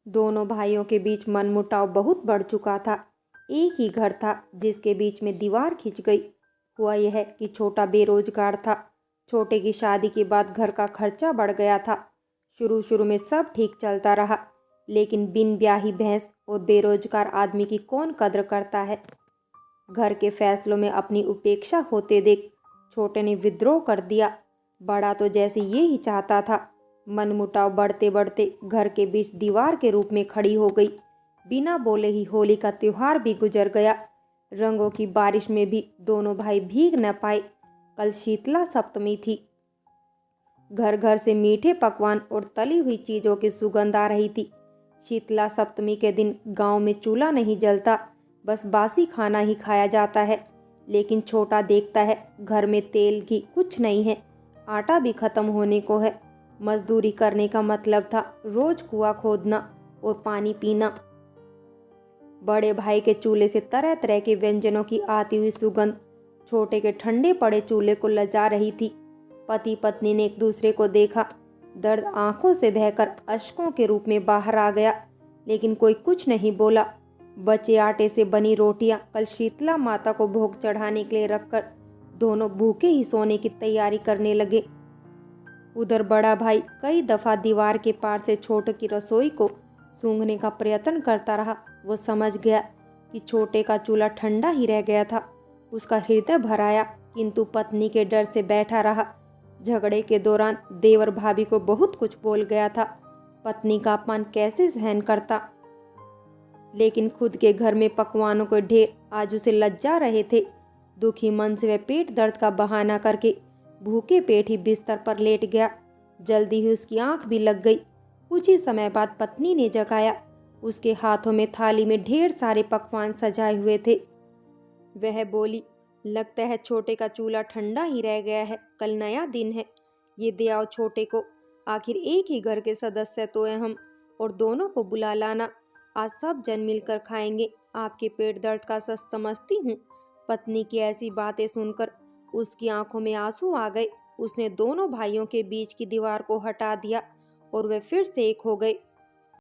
दोनों भाइयों के बीच मनमुटाव बहुत बढ़ चुका था। एक ही घर था जिसके बीच में दीवार खिंच गई। हुआ यह कि छोटा बेरोजगार था। छोटे की शादी के बाद घर का खर्चा बढ़ गया था। शुरू शुरू में सब ठीक चलता रहा, लेकिन बिन ब्याही भैंस और बेरोजगार आदमी की कौन कद्र करता है। घर के फैसलों में अपनी उपेक्षा होते देख छोटे ने विद्रोह कर दिया। बड़ा तो जैसे ये ही चाहता था। मनमुटाव बढ़ते बढ़ते घर के बीच दीवार के रूप में खड़ी हो गई। बिना बोले ही होली का त्योहार भी गुजर गया। रंगों की बारिश में भी दोनों भाई भीग न पाए। कल शीतला सप्तमी थी। घर घर से मीठे पकवान और तली हुई चीज़ों की सुगंध आ रही थी। शीतला सप्तमी के दिन गांव में चूल्हा नहीं जलता, बस बासी खाना ही खाया जाता है। लेकिन छोटा देखता है घर में तेल घी कुछ नहीं है, आटा भी खत्म होने को है। मजदूरी करने का मतलब था रोज कुआं खोदना और पानी पीना। बड़े भाई के चूल्हे से तरह तरह के व्यंजनों की आती हुई सुगंध छोटे के ठंडे पड़े चूल्हे को लजा रही थी। पति पत्नी ने एक दूसरे को देखा। दर्द आंखों से बहकर अश्कों के रूप में बाहर आ गया, लेकिन कोई कुछ नहीं बोला। बचे आटे से बनी रोटियां कल शीतला माता को भोग चढ़ाने के लिए रखकर दोनों भूखे ही सोने की तैयारी करने लगे। उधर बड़ा भाई कई दफा दीवार के पार से छोटे की रसोई को सूंघने का प्रयत्न करता रहा। वो समझ गया कि छोटे का चूल्हा ठंडा ही रह गया था। उसका हृदय भर आया, किंतु पत्नी के डर से बैठा रहा। झगड़े के दौरान देवर भाभी को बहुत कुछ बोल गया था। पत्नी का अपमान कैसे सहन करता, लेकिन खुद के घर में पकवानों के ढेर आज उसे लज्जा रहे थे। दुखी मन से वह पेट दर्द का बहाना करके भूखे पेट ही बिस्तर पर लेट गया। जल्दी ही उसकी आंख भी लग गई। कुछ ही समय बाद पत्नी ने जगाया। उसके हाथों में थाली में ढेर सारे पकवान सजाए हुए थे। वह बोली, लगता है छोटे का चूल्हा ठंडा ही रह गया है। कल नया दिन है, ये दे आओ छोटे को। आखिर एक ही घर के सदस्य तो हैं हम, और दोनों को बुला लाना। आज सब जन मिलकर खाएंगे। आपके पेट दर्द का सच समझती हूँ। पत्नी की ऐसी बातें सुनकर उसकी आंखों में आंसू आ गए। उसने दोनों भाइयों के बीच की दीवार को हटा दिया और वे फिर से एक हो गए।